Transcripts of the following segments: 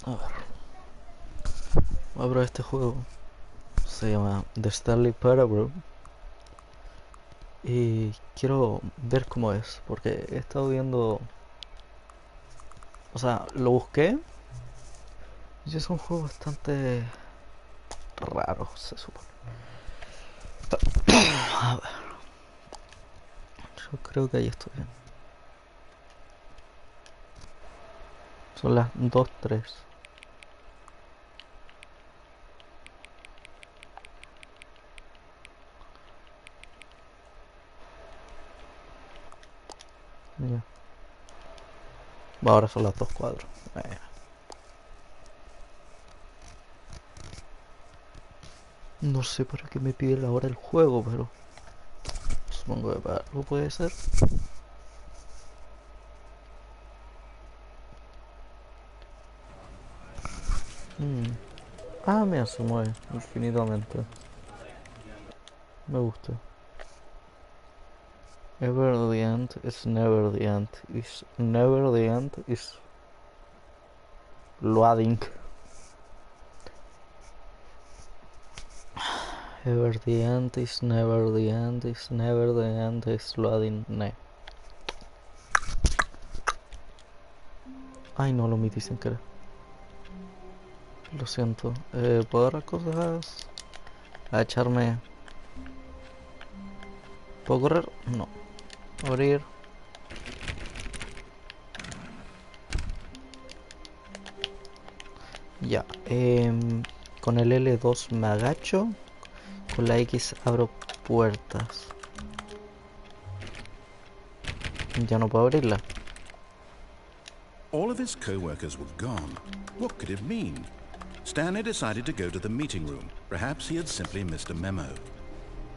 A ver. Abro este juego. Se llama The Stanley Parable. Y quiero ver cómo es. Porque he estado viendo. O sea, lo busqué. Y es un juego bastante raro, se supone. A ver. Yo creo que ahí estoy bien. Son las 2:03. Ya. Ahora son las 2:04. No sé para qué me pide la hora el juego, pero supongo que para algo puede ser. Mm. Ah, mira, se mueve infinitamente. Me gusta. Ever the end is never the end. Is never the end is loading. Ever the end is never the end is never the end is loading. Ne. Ay, no lo omití sin querer. Lo siento. ¿Puedo agarrar cosas? A echarme. ¿Puedo correr? No. Abrir. Ya. Con el L2 me agacho. Con la X abro puertas. Ya no puedo abrirla. All of his co-workers were gone. What could it mean? Stanley decided to go to the meeting room. Perhaps he had simply missed a memo.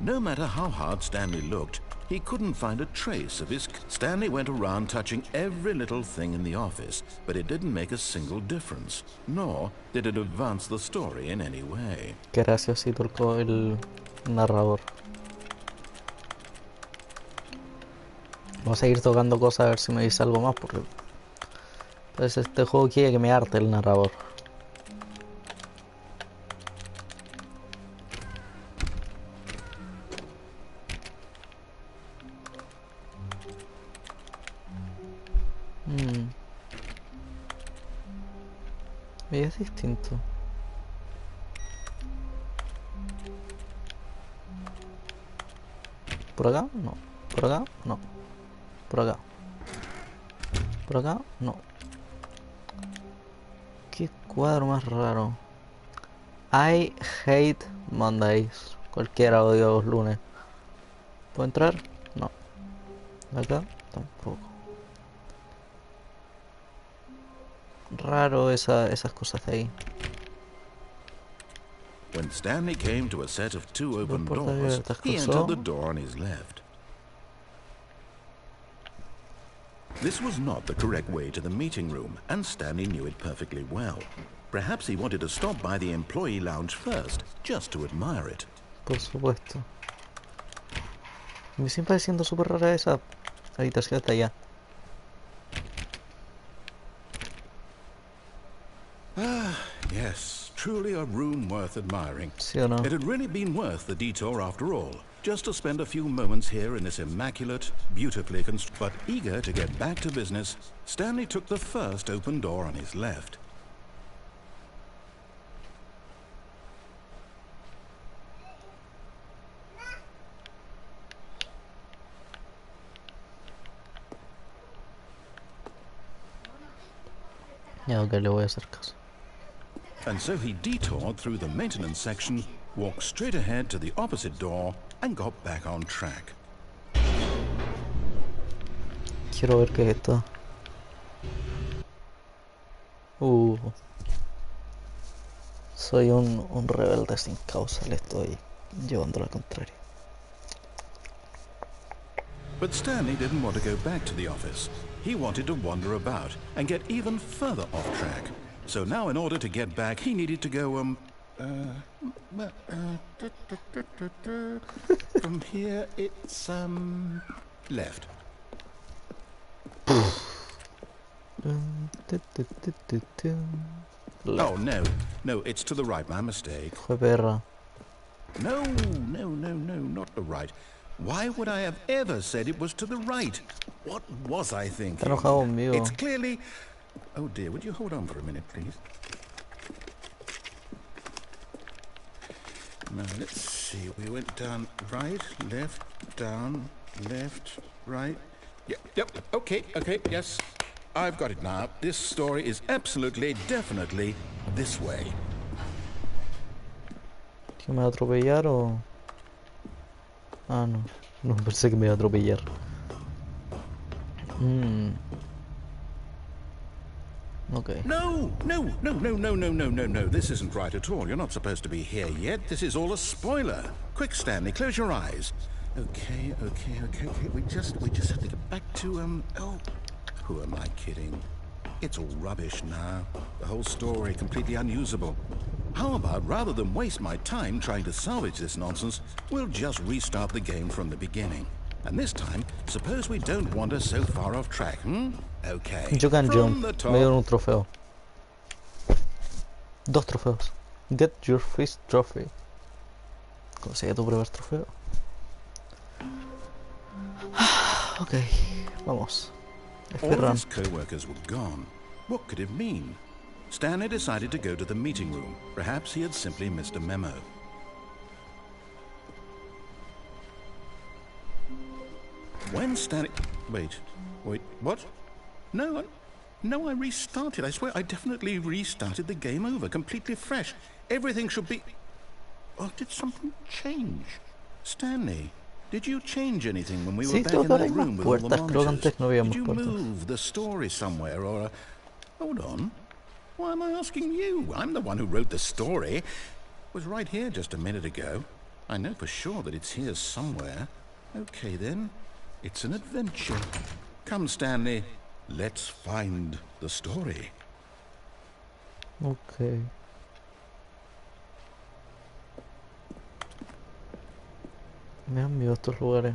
No matter how hard Stanley looked, he couldn't find a trace of his... Stanley went around touching every little thing in the office, but it didn't make a single difference, nor did it advance the story in any way. Qué graciosito el narrador. Voy a seguir tocando cosas a ver si me dice algo más, porque pues este juego quiere que me harte el narrador. Y es distinto. ¿Por acá? No. ¿Por acá? No. ¿Por acá? ¿Por acá? No. ¿Qué cuadro más raro? I hate Mondays. Cualquiera odia los lunes. ¿Puedo entrar? No. ¿De acá? Tampoco. Raro esas cosas de ahí. When Stanley came to a set of two open Dos puertas doors, abiertas. he entered the Cruzó. door on his left. This was not the correct way to the meeting room, and Stanley knew it perfectly well. Perhaps he wanted to stop by the employee lounge first, just to admire it. Por supuesto. Me sigue pareciendo súper rara esa habitación hasta allá. Yes, truly a room worth admiring. ¿Sí o no? It had really been worth the detour after all, just to spend a few moments here in this immaculate, beautifully constructed... But eager to get back to business, Stanley took the first open door on his left. Ya, ok, le voy a hacer caso. And so he detoured through the maintenance section, walked straight ahead to the opposite door, and got back on track. Quiero ver qué es esto. Soy un rebelde sin causa, le estoy llevando la contraria. But Stanley didn't want to go back to the office. He wanted to wander about and get even further off track. So now in order to get back, he needed to go, from here it's, left. Oh, no. No, it's to the right. My mistake. Fue perra. No, not the right. Why would I have ever said it was to the right? What was I Está thinking? enojado It's conmigo. clearly... Oh dear, would you hold on for a minute, please? Now, let's see. We went down right, left, down, left, right. Yep, okay, yes. I've got it now. This story is absolutely, definitely this way. ¿Que me va a atropellar o...? Ah, no. No, pensé que me iba a atropellar. Ok. No. This isn't right at all. You're not supposed to be here yet. This is all a spoiler. Quick, Stanley, close your eyes. Okay. We just have to get back to, oh, who am I kidding? It's all rubbish now. The whole story completely unusable. How about, rather than waste my time trying to salvage this nonsense, we'll just restart the game from the beginning. And this time, suppose we don't wander so far off track, Okay. You can From jump. the top. Me dieron un trofeo. 2 trofeos. Get your first trophy. Consigue tu primer trofeo. Ok, vamos. All of Speedrun. his co-workers were gone. What could it mean? Stanley decided to go to the meeting room. Perhaps he had simply missed a memo. When Stanley... Wait, what? No, I restarted. I swear, I definitely restarted the game over, completely fresh. Everything should be... Oh, did something change? Stanley, did you change anything when we were Sí, back creo in que ahora hay that más room with all the puertas. Creo que monitors? antes no había Did más you puertas. move the story somewhere, or... Hold on. Why am I asking you? I'm the one who wrote the story. It was right here just a minute ago. I know for sure that it's here somewhere. Okay, then. It's an adventure. Come, Stanley. Let's find the story. Ok. Me han miedo estos lugares.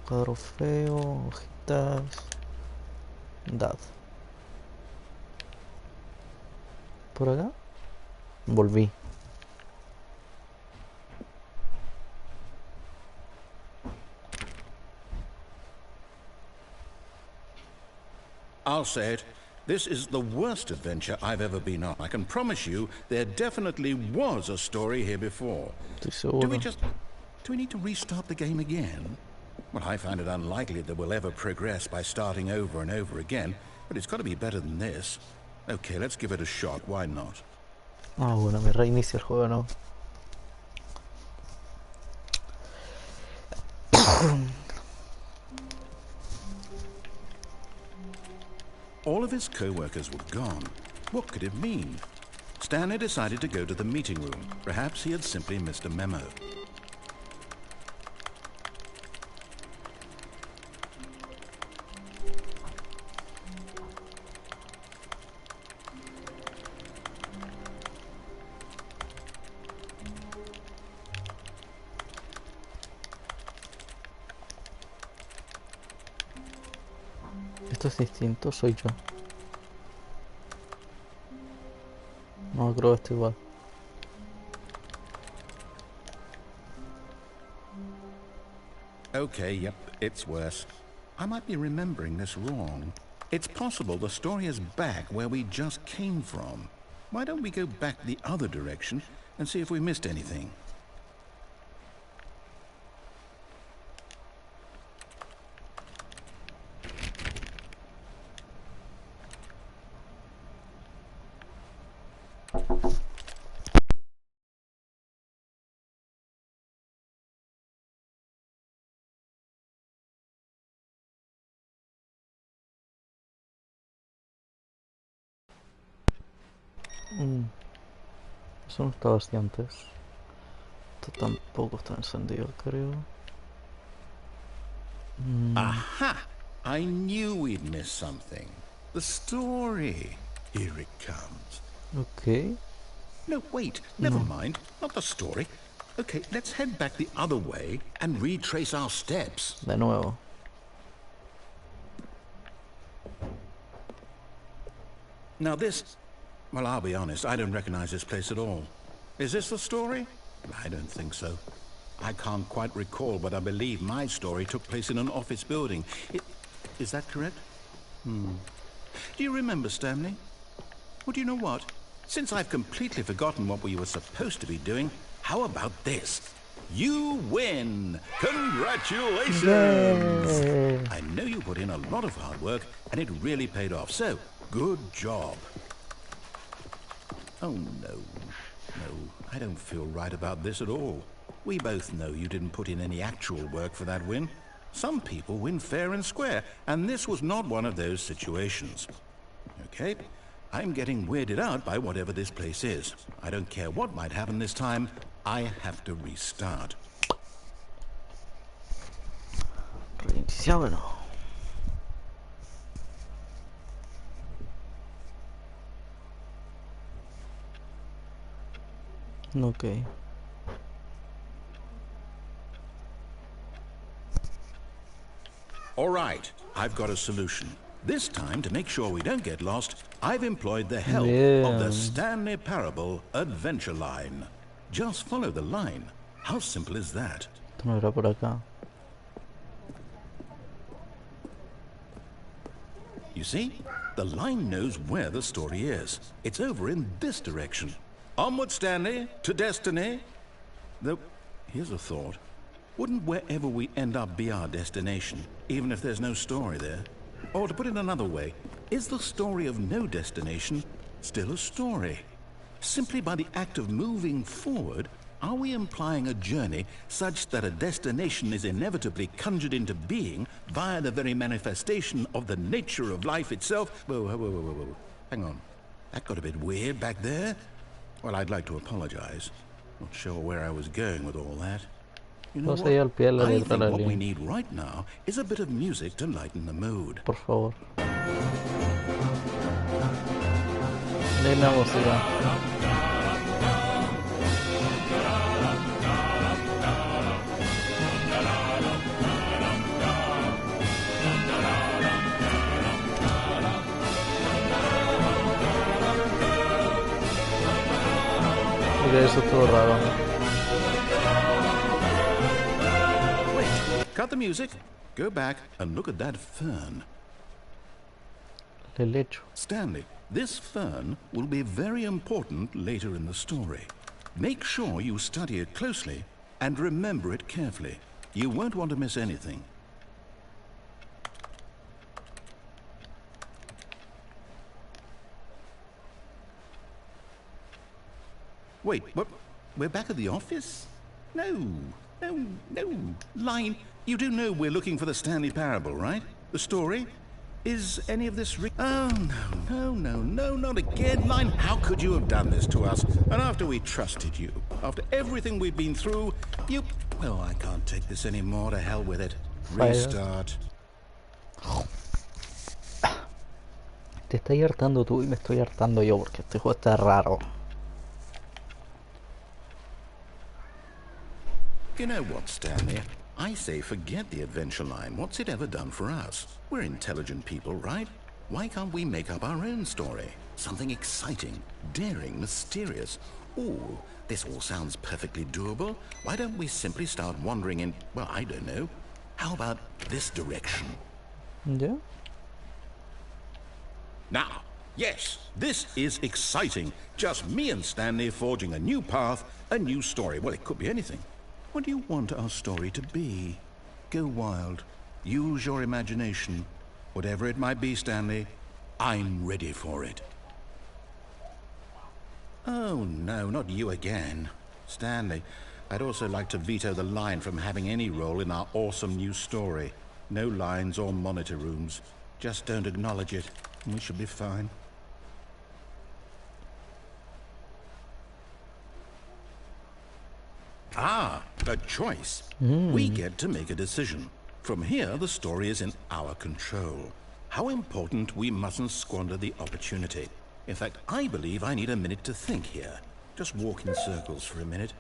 Cuadro feo, hojitas. Dad. ¿Por acá? Volví. I'll say it. This is the worst adventure I've ever been on. I can promise you there definitely was a story here before. Estoy seguro. Do we need to restart the game again? Well, I find it unlikely that we'll ever progress by starting over and over again, but it's got to be better than this. Okay, let's give it a shot. Why not? Ah, bueno, me reinicia el juego, ¿no? All of his co-workers were gone. What could it mean? Stanley decided to go to the meeting room. Perhaps he had simply missed a memo. Esto es distinto, soy yo. No, creo que esto igual. Okay, yep, it's worse. I might be remembering this wrong. It's possible the story is back where we just came from. Why don't we go back the other direction and see if we missed anything? Eso no estaba así antes. Esto tampoco está encendido, creo. Aha! I knew we'd miss something. The story. Here it comes. Ok. No, wait. Never mind. Not the story. Okay, let's head back the other way and retrace our steps. De nuevo. Now this... Well, I'll be honest, I don't recognize this place at all. Is this the story? I don't think so. I can't quite recall, but I believe my story took place in an office building. Is that correct? Do you remember, Stanley? Well, do you know what? Since I've completely forgotten what we were supposed to be doing, how about this? You win! Congratulations! Yay. I know you put in a lot of hard work, and it really paid off, so good job. Oh, no. No, I don't feel right about this at all. We both know you didn't put in any actual work for that win. Some people win fair and square, and this was not one of those situations. Okay, I'm getting weirded out by whatever this place is. I don't care what might happen this time. I have to restart. Reiniciámoslo. Ok. All right, I've got a solution. This time, to make sure we don't get lost, I've employed the help of the Stanley Parable Adventure Line. Just follow the line. How simple is that? Esto no era por acá. You see? The line knows where the story is. It's over in this direction. Onward, Stanley, to destiny. Though, here's a thought. Wouldn't wherever we end up be our destination, even if there's no story there? Or to put it another way, is the story of no destination still a story? Simply by the act of moving forward, are we implying a journey such that a destination is inevitably conjured into being via the very manifestation of the nature of life itself? Whoa. Hang on. That got a bit weird back there. Well, I'd like to apologize. Not sure where I was going with all that. You know what? I think what we need right now is a bit of music to lighten the mood. Por favor. Leen la música. Ok, eso estuvo raro. Cut the music, go back and look at that fern. El lecho. Stanley, this fern will be very important later in the story. Make sure you study it closely and remember it carefully. You won't want to miss anything. Wait, what? We're back at the office? No. Line, you do know we're looking for the Stanley Parable, right? The story? Is any of this Oh, no, not again. Line, how could you have done this to us? And after we trusted you, after everything we've been through, you... Well, I can't take this anymore. To hell with it. Restart. Te estás hartando tú y me estoy hartando yo porque este juego está raro. You know what, Stanley? I say forget the adventure line. What's it ever done for us? We're intelligent people, right? Why can't we make up our own story? Something exciting, daring, mysterious. Ooh, this all sounds perfectly doable. Why don't we simply start wandering in, well, I don't know. How about this direction? Yeah? Now, yes, this is exciting. Just me and Stanley forging a new path, a new story. Well, it could be anything. What do you want our story to be? Go wild. Use your imagination. Whatever it might be, Stanley, I'm ready for it. Oh, no, not you again. Stanley, I'd also like to veto the line from having any role in our awesome new story. No lines or monitor rooms. Just don't acknowledge it, and we should be fine. Ah, a choice. We get to make a decision. From here, the story is in our control. How important we mustn't squander the opportunity. In fact, I believe I need a minute to think here. Just walk in circles for a minute.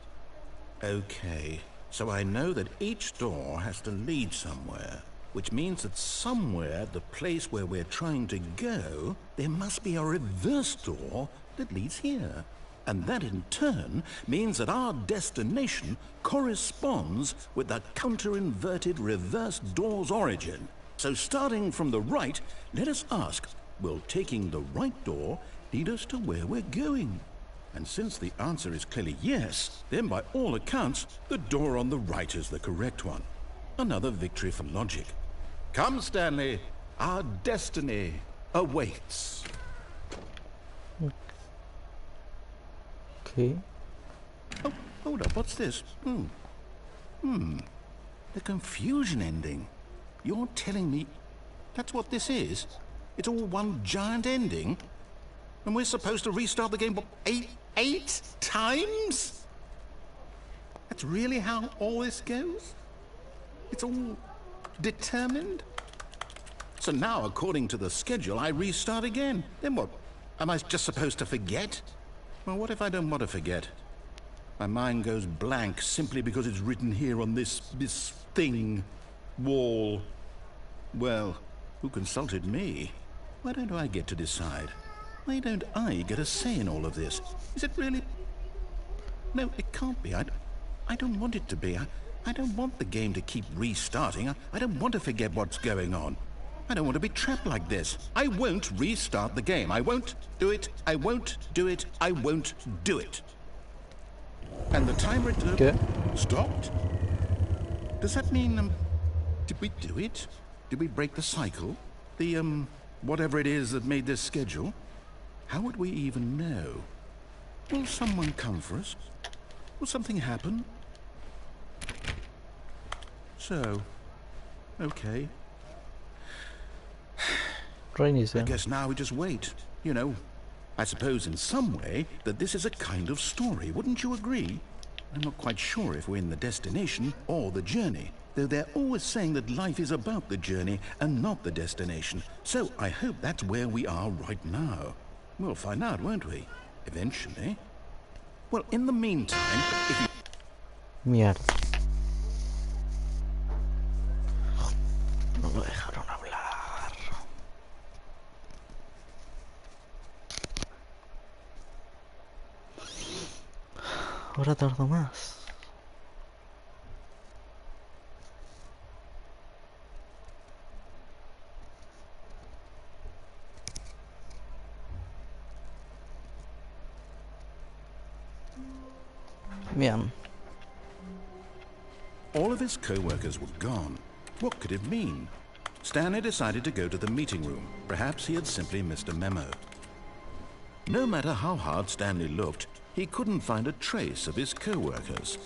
Okay, so I know that each door has to lead somewhere. which means that somewhere at the place where we're trying to go, there must be a reverse door that leads here. And that in turn means that our destination corresponds with the counter-inverted reverse door's origin. So starting from the right, let us ask, will taking the right door lead us to where we're going? And since the answer is clearly yes, then by all accounts, the door on the right is the correct one. Another victory for logic. Come, Stanley, our destiny awaits. Okay. Oh, hold up, what's this? The confusion ending. You're telling me that's what this is? It's all one giant ending? And we're supposed to restart the game, what, eight times? That's really how all this goes? It's all determined? So now, according to the schedule, I restart again. Then what? Am I just supposed to forget? Well, what if I don't want to forget? My mind goes blank simply because it's written here on this thing, wall. Well, who consulted me? Why don't I get to decide? Why don't I get a say in all of this? Is it really? No, it can't be. I don't want it to be. I don't want the game to keep restarting. I don't want to forget what's going on. I don't want to be trapped like this. I won't restart the game. I won't do it. I won't do it. I won't do it. And the timer stopped? Does that mean, did we do it? Did we break the cycle? The, whatever it is that made this schedule? How would we even know? Will someone come for us? Will something happen? So, okay. I guess now we just wait. You know, I suppose in some way that this is a kind of story, wouldn't you agree? I'm not quite sure if we're in the destination or the journey, though they're always saying that life is about the journey and not the destination. So I hope that's where we are right now. We'll find out, won't we? Eventually. Well, in the meantime, if you... Mierda. No lo dejaron hablar. Ahora tardo más. Bien. All of his co-workers were gone. What could it mean? Stanley decided to go to the meeting room. Perhaps he had simply missed a memo. No matter how hard Stanley looked, he couldn't find a trace of his co-workers.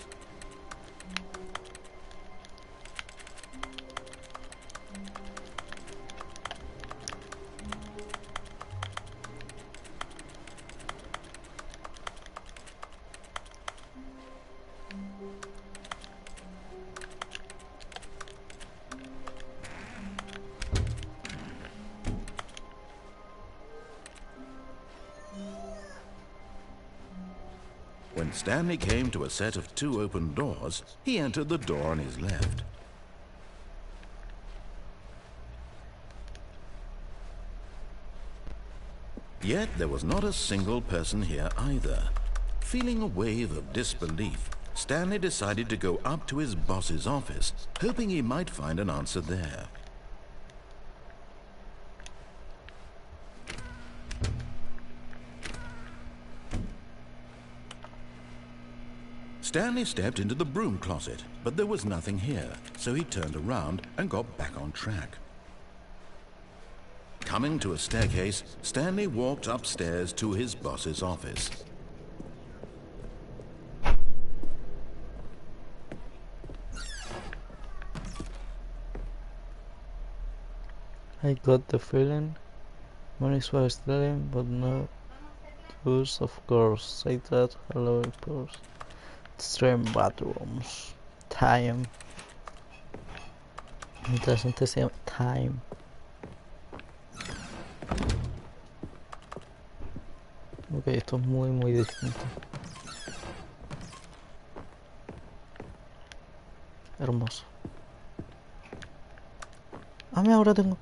When Stanley came to a set of 2 open doors, he entered the door on his left. Yet there was not a single person here either. Feeling a wave of disbelief, Stanley decided to go up to his boss's office, hoping he might find an answer there. Stanley stepped into the broom closet, but there was nothing here, so he turned around and got back on track. Coming to a staircase, Stanley walked upstairs to his boss's office. I got the feeling money was stealing, but not use, of course. Say that, hello, of course. Stream bathrooms. Time. Interesante se llama Time. Ok, esto es muy distinto. Hermoso. Ah, mira, ahora tengo...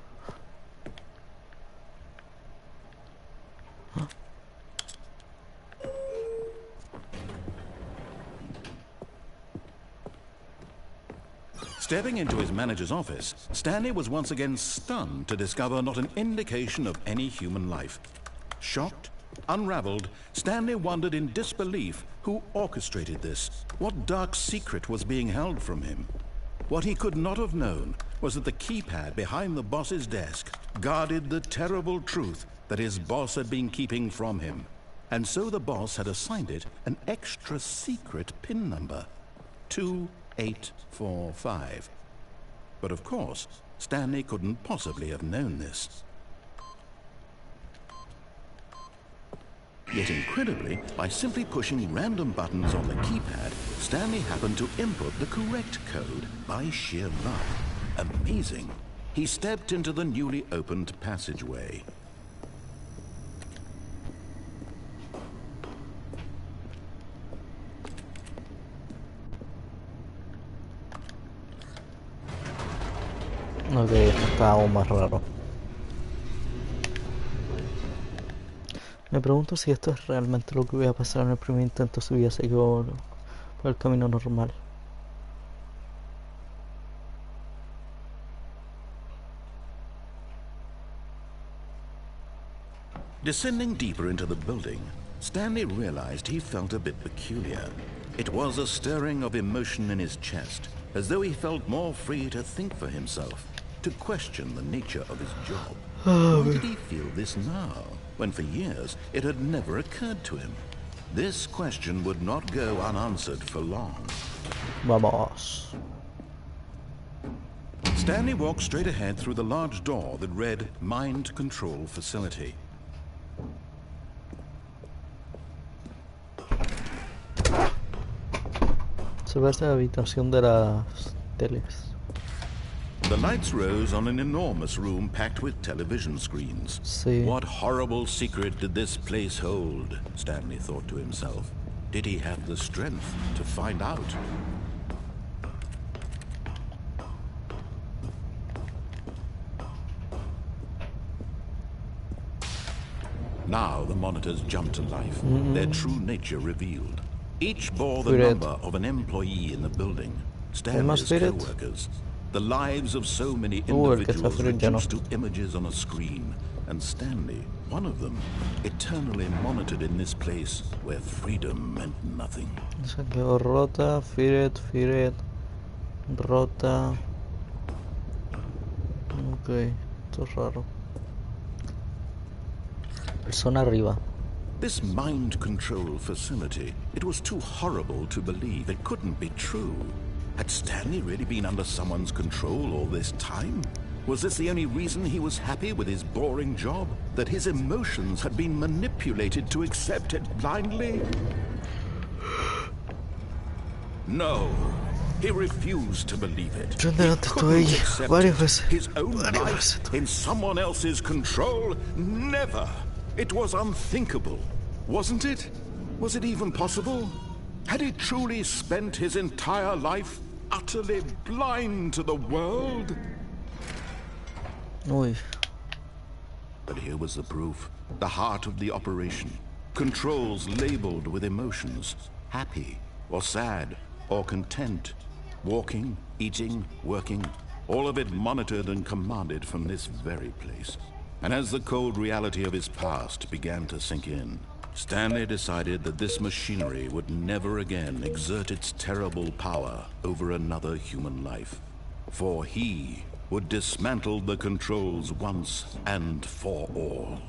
Stepping into his manager's office, Stanley was once again stunned to discover not an indication of any human life. Shocked, unraveled, Stanley wondered in disbelief who orchestrated this, what dark secret was being held from him. What he could not have known was that the keypad behind the boss's desk guarded the terrible truth that his boss had been keeping from him. And so the boss had assigned it an extra secret PIN number, 2845. But of course, Stanley couldn't possibly have known this. Yet incredibly, by simply pushing random buttons on the keypad, Stanley happened to input the correct code by sheer luck. Amazing. He stepped into the newly opened passageway. Ok, esto está aún más raro. Me pregunto si esto es realmente lo que voy a pasar en el primer intento si hubiese seguido por el camino normal. Descending deeper into the building, Stanley realized he felt a bit peculiar. It was a stirring of emotion in his chest, as though he felt more free to think for himself, to question the nature of his job. Why did he feel this now, when for years it had never occurred to him? This question would not go unanswered for long. Vamos. Stanley walked straight ahead through the large door that read Mind Control Facility. Se parece a la habitación de las teles. The lights rose on an enormous room packed with television screens. Sí. What horrible secret did this place hold? Stanley thought to himself. Did he have the strength to find out? Now the monitors jumped to life, their true nature revealed. Each bore the number of an employee in the building, Stanley's co-workers. The lives of so many individuals reduced to images on a screen, and Stanley, one of them, eternally monitored in this place where freedom meant nothing. Se quedó rota, Firet, rota. Ok, esto es raro. Persona arriba. This mind control facility, it was too horrible to believe. It couldn't be true. Had Stanley really been under someone's control all this time? Was this the only reason he was happy with his boring job? That his emotions had been manipulated to accept it blindly? No. He refused to believe it. He couldn't accept his own life in someone else's control. Never. It was unthinkable, wasn't it? Was it even possible? Had he truly spent his entire life utterly blind to the world? Uy. But here was the proof. The heart of the operation. Controls labeled with emotions. Happy, or sad, or content. Walking, eating, working. All of it monitored and commanded from this very place. And as the cold reality of his past began to sink in, Stanley decided that this machinery would never again exert its terrible power over another human life. For he would dismantle the controls once and for all.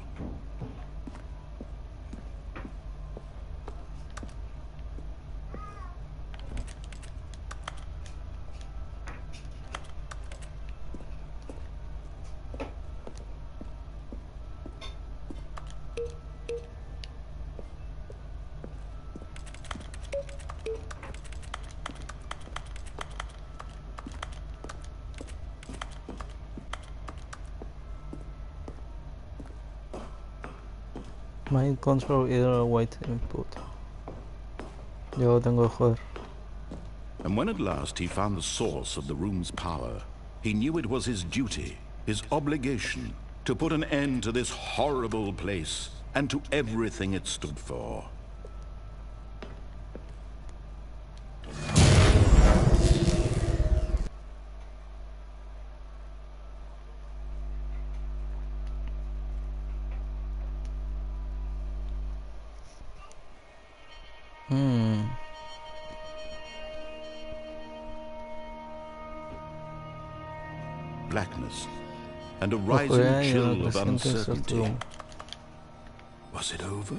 Mind control either white input. Yo tengo que joder. And when at last he found the source of the room's power, he knew it was his duty, his obligation, to put an end to this horrible place and to everything it stood for. Blackness and a rising chill of uncertainty. Was it over?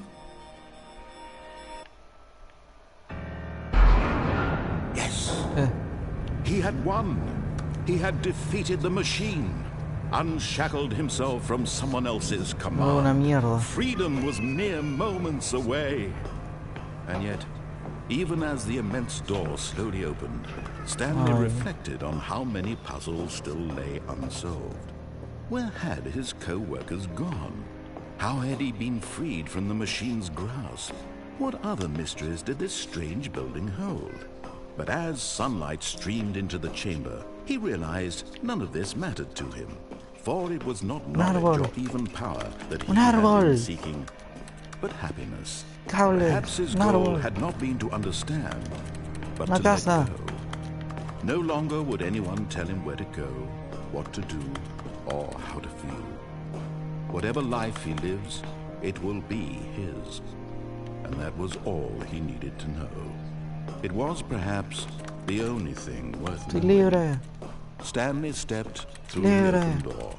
Yes. He had won. He had defeated the machine, unshackled himself from someone else's command. Freedom was mere moments away. And yet, even as the immense door slowly opened, Stanley reflected on how many puzzles still lay unsolved. Where had his co-workers gone? How had he been freed from the machine's grasp? What other mysteries did this strange building hold? But as sunlight streamed into the chamber, he realized none of this mattered to him, for it was not knowledge or even power that he had been seeking, but happiness. Perhaps his goal had not been to understand, but to let go. No longer would anyone tell him where to go, what to do, or how to feel. Whatever life he lives, it will be his. And that was all he needed to know. It was perhaps the only thing worth knowing. Stanley stepped through the open door.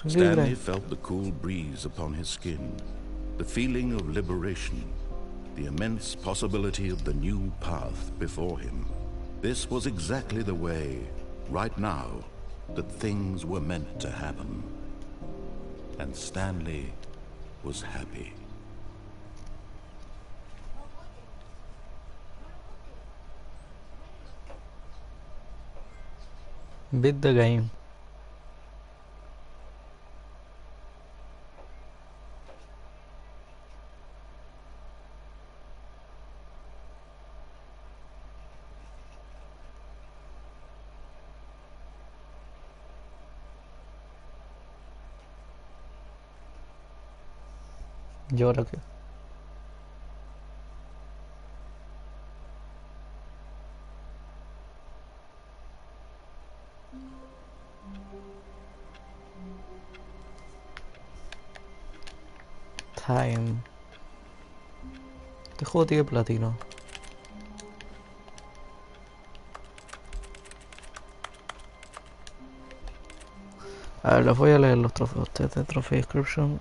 Stanley felt the cool breeze upon his skin, the feeling of liberation, the immense possibility of the new path before him. This was exactly the way, right now, that things were meant to happen. And Stanley was happy. Beat the game. ¿Y ahora qué? Time. Este juego tiene platino. A ver, les voy a leer los trofeos. Este de Trophy Description.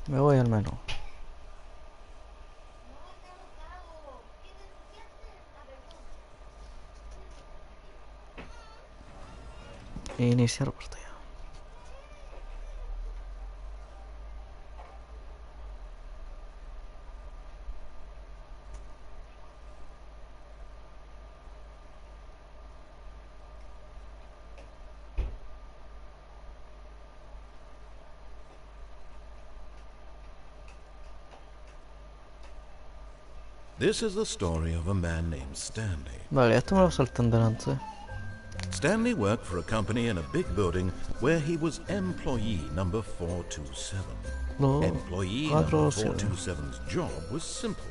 Me voy al menú. Iniciar partida. This is the story of a man named Stanley. Vale, esto me lo salté delante. Stanley worked for a company in a big building where he was employee number 427. No, Employee number 427's job was simple.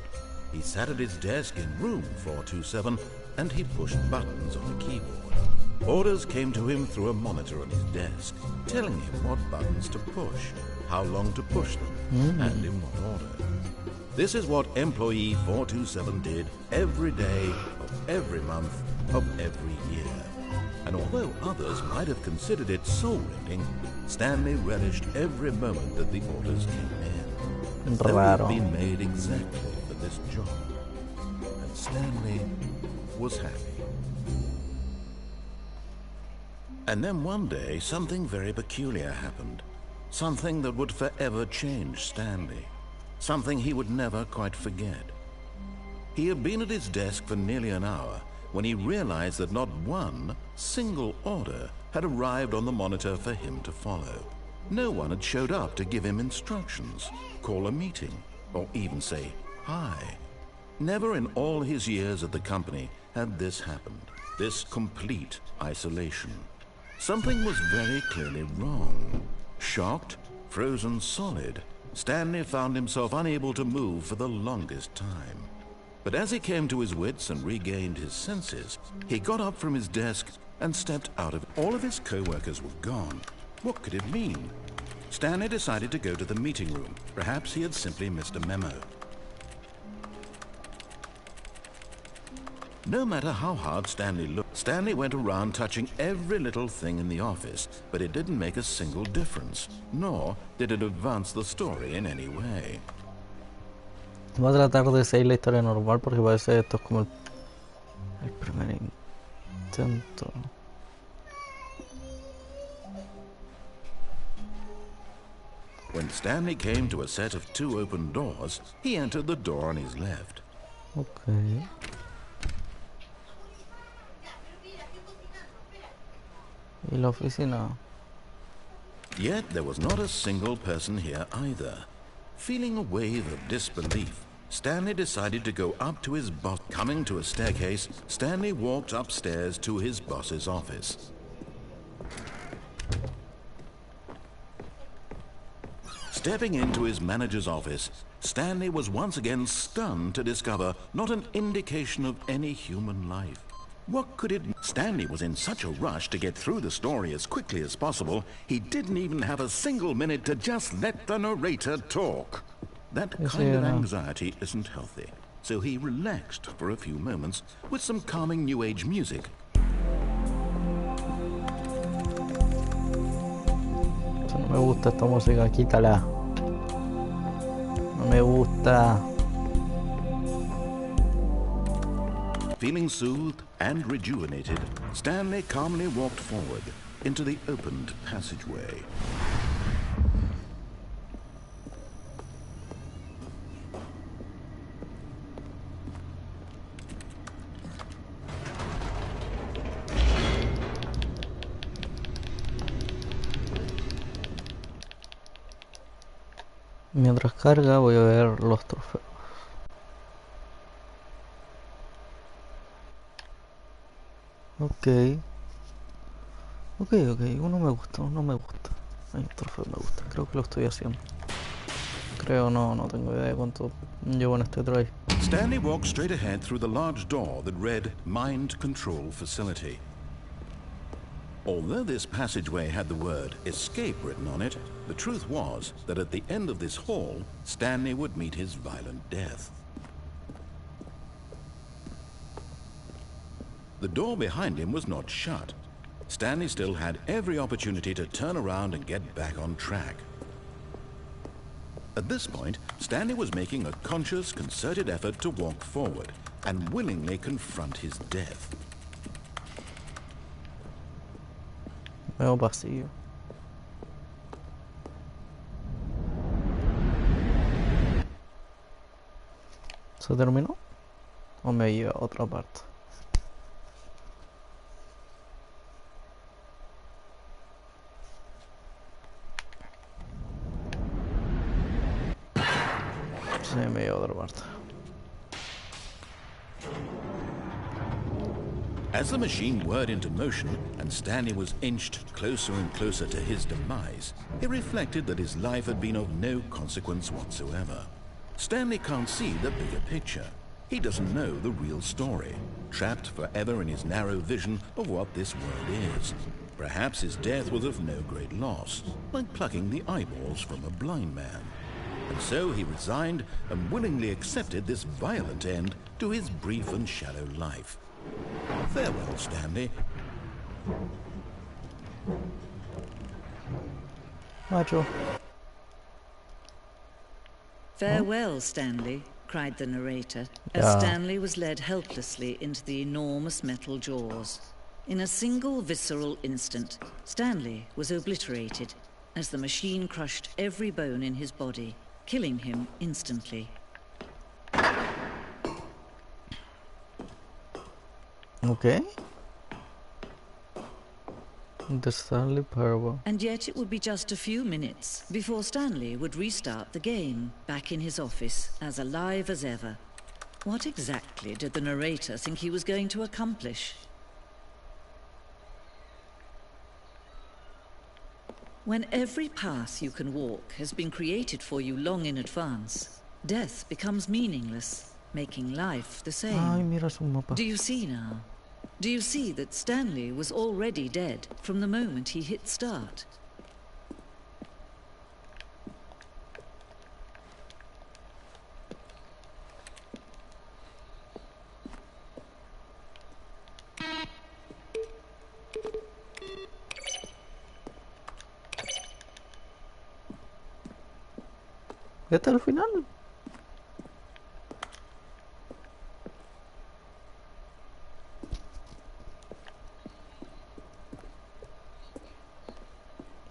He sat at his desk in room 427 and he pushed buttons on the keyboard. Orders came to him through a monitor on his desk, telling him what buttons to push, how long to push them, and in what order. This is what employee 427 did every day of every month of every year. And although others might have considered it soul-rending, Stanley relished every moment that the orders came in. As though he had been made exactly for this job. And Stanley was happy. And then one day, something very peculiar happened. Something that would forever change Stanley. Something he would never quite forget. He had been at his desk for nearly an hour when he realized that not one single order had arrived on the monitor for him to follow. No one had showed up to give him instructions, call a meeting, or even say hi. Never in all his years at the company had this happened, this complete isolation. Something was very clearly wrong. Shocked, frozen solid, Stanley found himself unable to move for the longest time. But as he came to his wits and regained his senses, he got up from his desk and stepped out of it. All of his co-workers were gone. What could it mean? Stanley decided to go to the meeting room. Perhaps he had simply missed a memo. No matter how hard Stanley looked, Stanley went around touching every little thing in the office, but it didn't make a single difference, nor did it advance the story in any way. Voy a tratar de seguir la historia normal porque parece esto es como el primer intento. When Stanley came to a set of 2 open doors, he entered the door on his left. Okay. Y la oficina. Yet there was not a single person here either. Feeling a wave of disbelief, Stanley decided to go up to his boss. Coming to a staircase, Stanley walked upstairs to his boss's office. Stepping into his manager's office, Stanley was once again stunned to discover not an indication of any human life. What could it mean? Stanley was in such a rush to get through the story as quickly as possible, he didn't even have a single minute to just let the narrator talk. That kind of anxiety isn't healthy, so he relaxed for a few moments with some calming New Age music. No me gusta esta música, quítala. No me gusta. Feeling soothed and rejuvenated, Stanley calmly walked forward into the opened passageway. Mientras carga voy a ver los trofeos. Ok. Ok, uno me gusta, uno me gusta. Hay un trofeo me gusta, creo que lo estoy haciendo. Creo, no tengo idea de cuánto llevo en este try. Stanley walked straight ahead through the large door that read Mind Control Facility. Although this passageway had the word escape written on it, the truth was that at the end of this hall, Stanley would meet his violent death. The door behind him was not shut. Stanley still had every opportunity to turn around and get back on track. At this point, Stanley was making a conscious, concerted effort to walk forward and willingly confront his death. Veo vacío. ¿Se terminó? ¿O me lleva a otra parte? Sí, me lleva a otra parte. As the machine whirred into motion and Stanley was inched closer and closer to his demise, he reflected that his life had been of no consequence whatsoever. Stanley can't see the bigger picture. He doesn't know the real story, trapped forever in his narrow vision of what this world is. Perhaps his death was of no great loss, like plucking the eyeballs from a blind man. And so he resigned and willingly accepted this violent end to his brief and shallow life. Farewell, Stanley. Macho. Farewell, Stanley, cried the narrator, as Stanley was led helplessly into the enormous metal jaws. In a single visceral instant, Stanley was obliterated as the machine crushed every bone in his body, killing him instantly. Okay. The Stanley Parable. And yet it would be just a few minutes before Stanley would restart the game, back in his office, as alive as ever. What exactly did the narrator think he was going to accomplish? When every path you can walk has been created for you long in advance, death becomes meaningless, making life the same. Ay, mira su mapa. Do you see now? Do you see that Stanley was already dead from the moment he hit start? ¿Este es el final?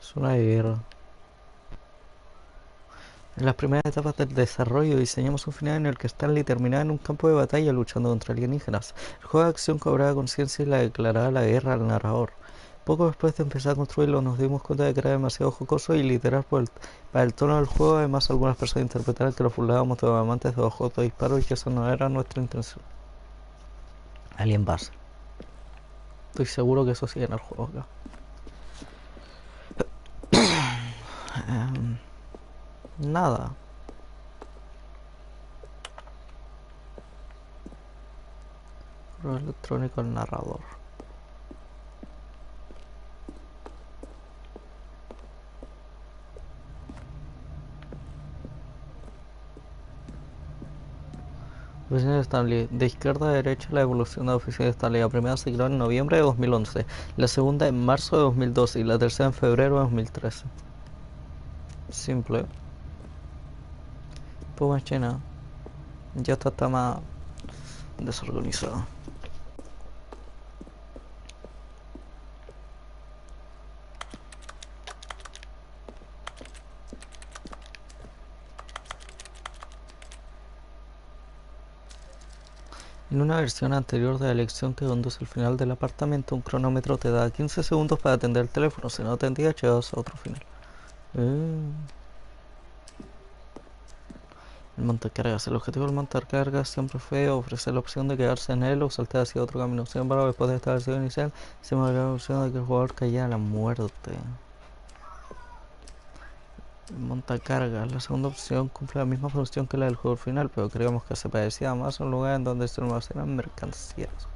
Es una guerra. En las primeras etapas del desarrollo diseñamos un final en el que Stanley terminaba en un campo de batalla luchando contra alienígenas. El juego de acción cobraba conciencia y le declaraba la guerra al narrador. Poco después de empezar a construirlo nos dimos cuenta de que era demasiado jocoso y literal para el tono del juego. Además, algunas personas interpretaron que lo burlábamos de los amantes de los juegos de disparos y que eso no era nuestra intención. Alien Base. Estoy seguro que eso sigue en el juego acá. Nada. Correo electrónico al narrador. Oficina de Stanley. De izquierda a derecha la evolución de la oficina de Stanley. La primera se creó en noviembre de 2011, la segunda en marzo de 2012 y la tercera en febrero de 2013. Simple. Pues más China. Ya está más desorganizado. En una versión anterior de la elección que conduce al final del apartamento, un cronómetro te da 15 segundos para atender el teléfono, si no atendías llegabas a otro final. El montacargas. El objetivo del montacargas siempre fue ofrecer la opción de quedarse en él o saltar hacia otro camino. Sin embargo, después de esta versión inicial, se me dio la opción de que el jugador cayera a la muerte. El montacargas. La segunda opción cumple la misma función que la del juego final, pero creíamos que se parecía más a un lugar en donde se almacenan mercancías.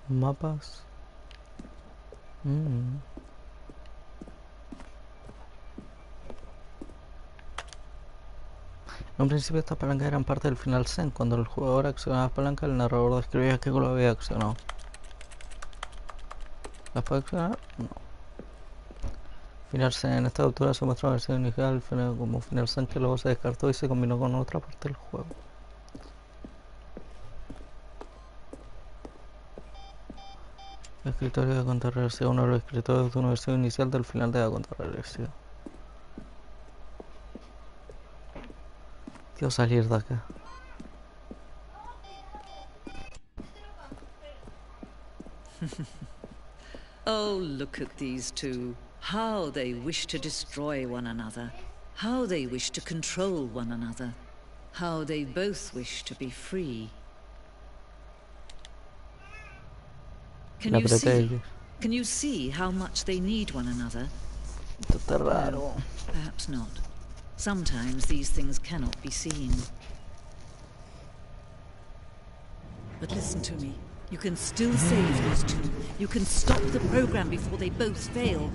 Mapas. En un principio estas palancas eran parte del final Zen. Cuando el jugador accionaba las palancas, el narrador describía qué lo había accionado. ¿Las puede accionar? No. Final Zen. En esta altura se muestra la versión inicial como final Zen que luego se descartó y se combinó con otra parte del juego. Escritorio de cuenta regresiva. Uno de los escritorios de una versión inicial del final de la cuenta regresiva. Quiero salir de acá. Oh, look at these two. How they wish to destroy one another. How they wish to control one another. How they both wish to be free. Can you see how much they need one another? Esto está raro. No, perhaps not. Sometimes these things cannot be seen. But listen to me. You can still save these two. You can stop the program before they both fail.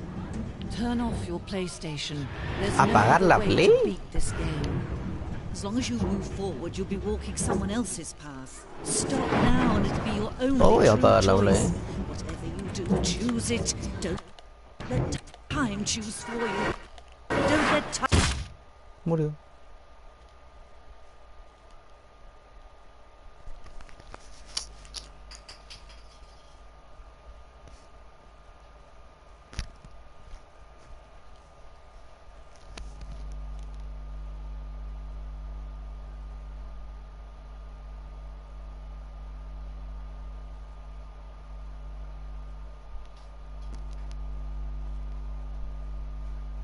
Turn off your PlayStation. There's no other way to beat this game. As long as you move forward, you'll be walking someone else's path. Stop now and it'll be your only true choice. Whatever you do, choose it. Don't let time choose for you. Don't let time... Murió.